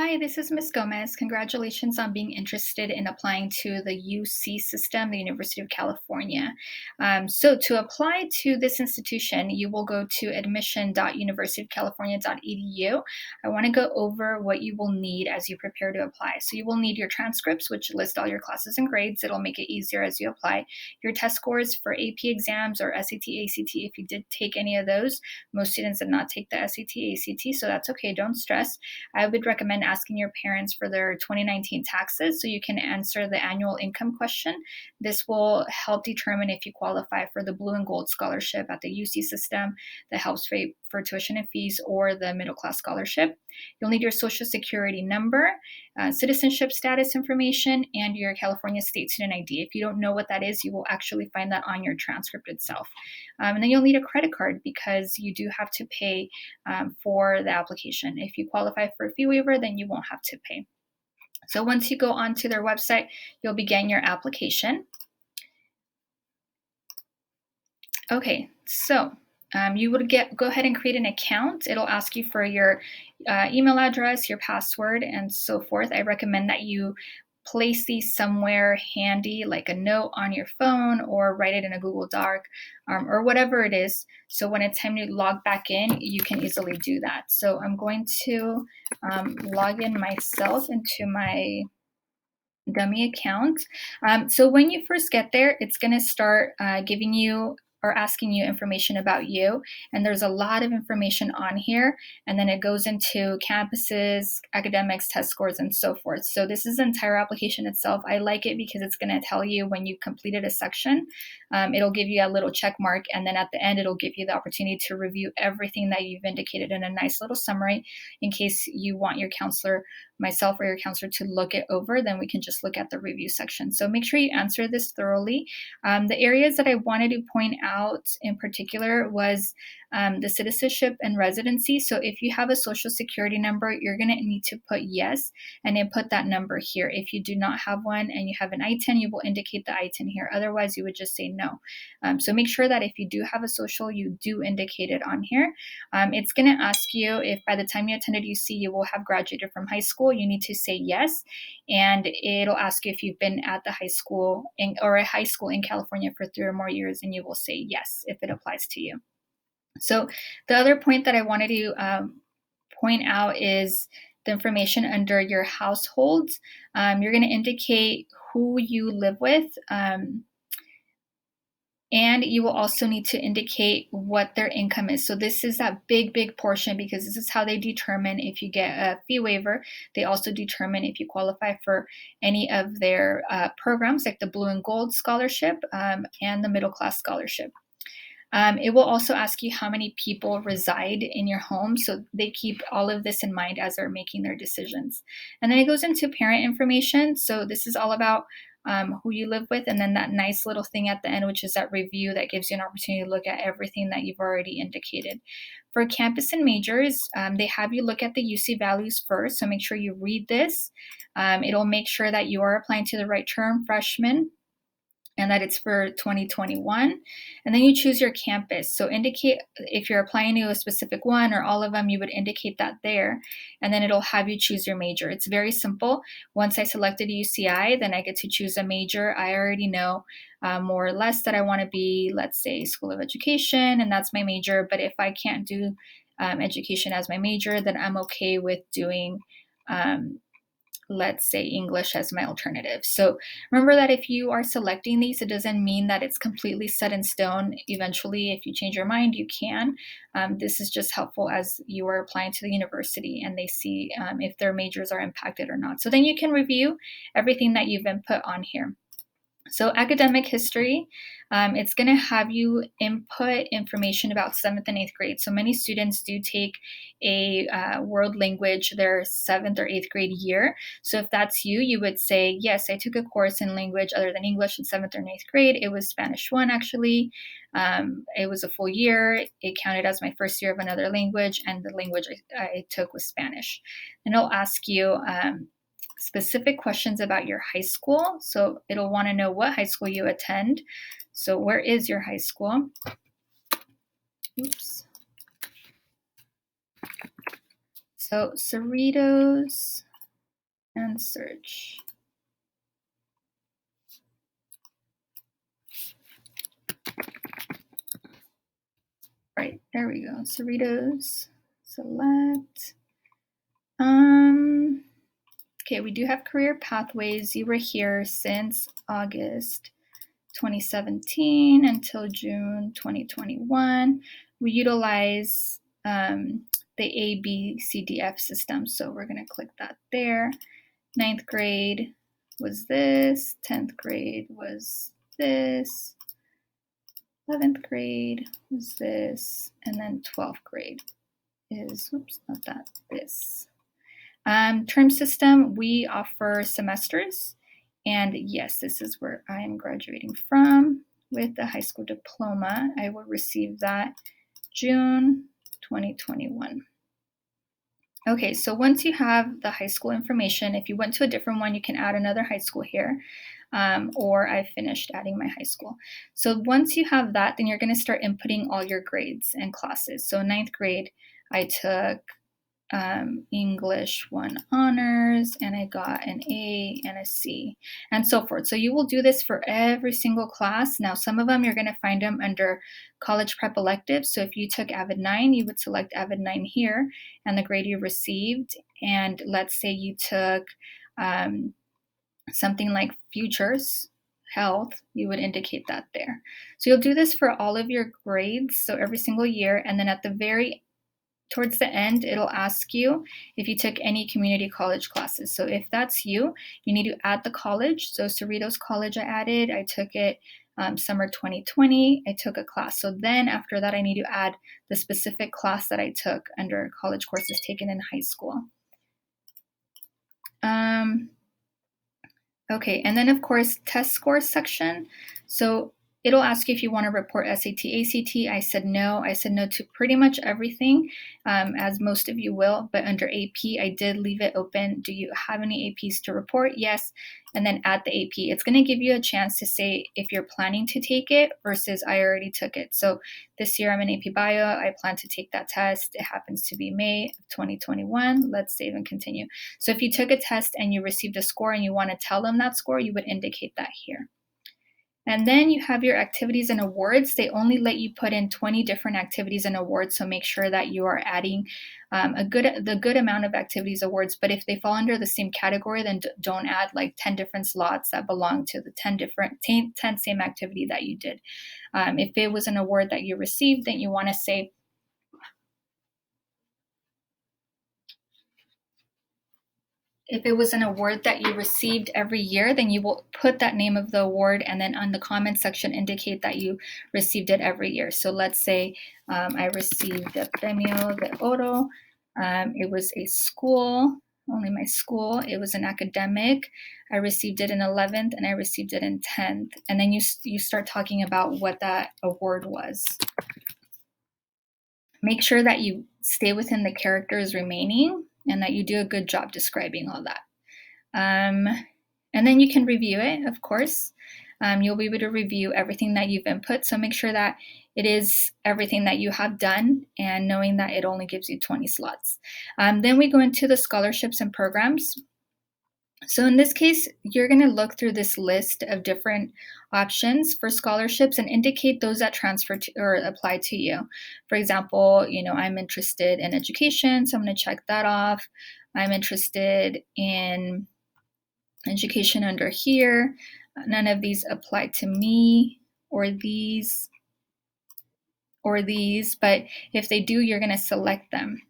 Hi, this is Ms. Gomez. Congratulations on being interested in applying to the UC system, the University of California. So, to apply to this institution, you will go to admission.universityofcalifornia.edu. I want to go over what you will need as you prepare to apply. So, you will need your transcripts, which list all your classes and grades. It'll make it easier as you apply. Your test scores for AP exams or SAT, ACT, if you did take any of those. Most students did not take the SAT, ACT, so that's okay. Don't stress. I would recommend asking your parents for their 2019 taxes so you can answer the annual income question. This will help determine if you qualify for the Blue and Gold Scholarship at the UC system that helps pay for tuition and fees, or the middle class scholarship. You'll need your social security number, citizenship status information, and your California state student ID. If you don't know what that is, you will actually find that on your transcript itself. And then you'll need a credit card because you do have to pay for the application. If you qualify for a fee waiver, then you won't have to pay. So once you go onto their website, you'll begin your application. Okay, so you would go ahead and create an account. It'll ask you for your email address, your password, and so forth. I recommend that you place these somewhere handy, like a note on your phone, or write it in a Google Doc, or whatever it is. So when it's time to log back in, you can easily do that. So I'm going to log in myself into my dummy account. So when you first get there, it's going to start giving you or asking you information about you. And there's a lot of information on here. And then it goes into campuses, academics, test scores, and so forth. So this is the entire application itself. I like it because it's going to tell you when you completed a section. It'll give you a little check mark. And then at the end, it'll give you the opportunity to review everything that you've indicated in a nice little summary in case you want your counselor, myself, or your counselor to look it over. Then we can just look at the review section. So make sure you answer this thoroughly. The areas that I wanted to point out in particular was the citizenship and residency. So if you have a social security number, you're going to need to put yes and then put that number here. If you do not have one and you have an ITIN, you will indicate the ITIN here. Otherwise, you would just say no. So make sure that if you do have a social, you do indicate it on here. It's going to ask you if by the time you attended UC, you will have graduated from high school. You need to say yes. And it'll ask you if you've been at the high school or a high school in California for 3 or more years, and you will say yes if it applies to you. So the other point that I wanted to point out is the information under your household. You're going to indicate who you live with. And you will also need to indicate what their income is. So this is that big portion because this is how they determine if you get a fee waiver. They also determine if you qualify for any of their programs like the Blue and Gold Scholarship and the Middle Class Scholarship. It will also ask you how many people reside in your home. So they keep all of this in mind as they're making their decisions. And then it goes into parent information. So this is all about who you live with, and then that nice little thing at the end, which is that review that gives you an opportunity to look at everything that you've already indicated. For campus and majors, they have you look at the UC values first, so make sure you read this. It'll make sure that you are applying to the right term, freshman, and that it's for 2021. And then you choose your campus. So indicate if you're applying to a specific one or all of them, you would indicate that there. And then it'll have you choose your major. It's very simple. Once I selected UCI, then I get to choose a major. I already know more or less that I want to be, let's say, School of Education, and that's my major. But if I can't do education as my major, then I'm okay with doing let's say English as my alternative. So remember that if you are selecting these, it doesn't mean that it's completely set in stone. Eventually, if you change your mind, you can. This is just helpful as you are applying to the university and they see if their majors are impacted or not. So then you can review everything that you've input on here. So academic history, it's going to have you input information about 7th and 8th grade. So many students do take a world language their 7th or 8th grade year. So if that's you, you would say, yes, I took a course in language other than English in 7th or 8th grade. It was Spanish 1, actually. It was a full year. It counted as my first year of another language, and the language I took was Spanish. And it'll ask you specific questions about your high school. So it'll want to know what high school you attend. So where is your high school? Oops. So Cerritos and search. Right, there we go. Cerritos, select. Okay, we do have career pathways. You were here since August 2017 until June 2021. We utilize the ABCDF system, so we're going to click that there. 9th grade was this, 10th grade was this, 11th grade was this, and then 12th grade is, oops, not that, this. Term system, we offer semesters. And yes, this is where I am graduating from with the high school diploma. I will receive that June 2021. Okay, so once you have the high school information, if you went to a different one, you can add another high school here, or I finished adding my high school. So once you have that, then you're going to start inputting all your grades and classes. So 9th grade, I took English 1 honors, and I got an A and a C, and so forth. So you will do this for every single class. Now, some of them you're going to find them under college prep electives. So if you took Avid 9, you would select Avid 9 here and the grade you received. And let's say you took something like futures health, you would indicate that there. So you'll do this for all of your grades, so every single year, and then at the towards the end, it'll ask you if you took any community college classes. So if that's you, you need to add the college. So Cerritos College I added, I took it summer 2020, I took a class. So then after that, I need to add the specific class that I took under college courses taken in high school. Okay, and then of course, test scores section. So it'll ask you if you want to report SAT, ACT. I said no. I said no to pretty much everything, as most of you will. But under AP, I did leave it open. Do you have any APs to report? Yes. And then add the AP. It's going to give you a chance to say if you're planning to take it versus I already took it. So this year I'm in AP Bio. I plan to take that test. It happens to be May of 2021. Let's save and continue. So if you took a test and you received a score and you want to tell them that score, you would indicate that here. And then you have your activities and awards. They only let you put in 20 different activities and awards, so make sure that you are adding the good amount of activities awards. But if they fall under the same category, then don't add like 10 different slots that belong to the 10 same activity that you did. If it was an award that you received, then you want to say, if it was an award that you received every year, then you will put that name of the award and then on the comment section indicate that you received it every year. So let's say I received the Premio de Oro. It was a school, only my school. It was an academic. I received it in 11th and I received it in 10th. And then you start talking about what that award was. Make sure that you stay within the characters remaining and that you do a good job describing all that. And then you can review it, of course. You'll be able to review everything that you've input. So make sure that it is everything that you have done and knowing that it only gives you 20 slots. Then we go into the scholarships and programs. So in this case, you're going to look through this list of different options for scholarships and indicate those that transfer to or apply to you. For example, I'm interested in education, so I'm going to check that off. I'm interested in education under here. None of these apply to me or these, but if they do, you're going to select them.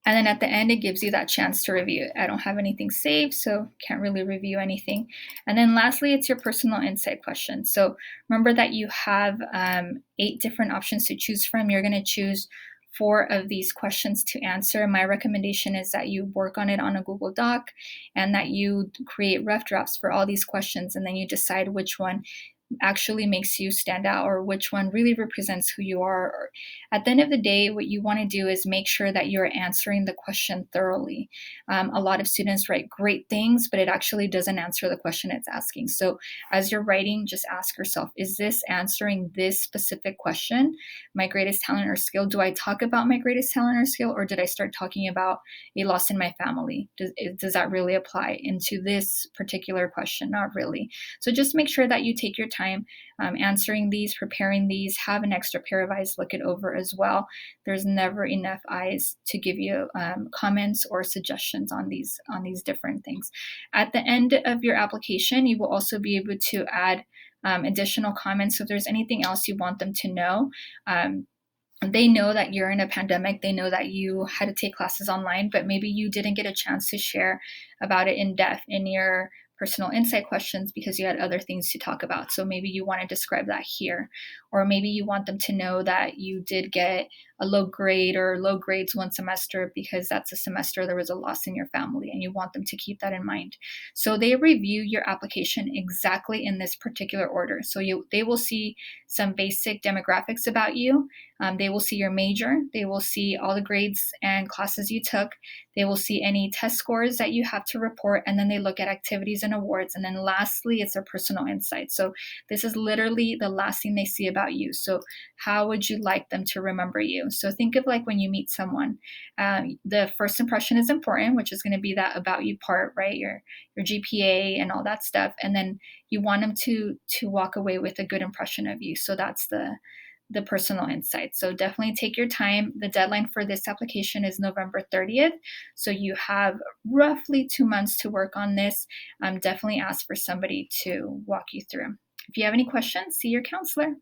And then at the end, it gives you that chance to review it. I don't have anything saved, so can't really review anything. And then lastly, it's your personal insight question. So remember that you have 8 different options to choose from. You're going to choose 4 of these questions to answer. My recommendation is that you work on it on a Google Doc and that you create rough drafts for all these questions, and then you decide which one actually makes you stand out, or which one really represents who you are. Or at the end of the day, what you want to do is make sure that you're answering the question thoroughly. A lot of students write great things, but it actually doesn't answer the question it's asking. So as you're writing, just ask yourself, is this answering this specific question? My greatest talent or skill? Do I talk about my greatest talent or skill, or did I start talking about a loss in my family? Does that really apply into this particular question? Not really. So just make sure that you take your time answering these, preparing these. Have an extra pair of eyes look it over as well. There's never enough eyes to give you comments or suggestions on these different things. At the end of your application, you will also be able to add additional comments. So if there's anything else you want them to know, they know that you're in a pandemic. They know that you had to take classes online, but maybe you didn't get a chance to share about it in depth in your personal insight questions because you had other things to talk about. So maybe you want to describe that here. Or maybe you want them to know that you did get a low grade or low grades one semester because that's a semester there was a loss in your family, and you want them to keep that in mind. So they review your application exactly in this particular order. So they will see some basic demographics about you. They will see your major. They will see all the grades and classes you took. They will see any test scores that you have to report, and then they look at activities and awards. And then lastly, it's their personal insight. So this is literally the last thing they see about you. So how would you like them to remember you? So think of like when you meet someone, the first impression is important, which is going to be that about you part, right? Your GPA and all that stuff. And then you want them to walk away with a good impression of you. So that's the personal insight. So definitely take your time. The deadline for this application is November 30th. So you have roughly 2 months to work on this. Definitely ask for somebody to walk you through. If you have any questions, see your counselor.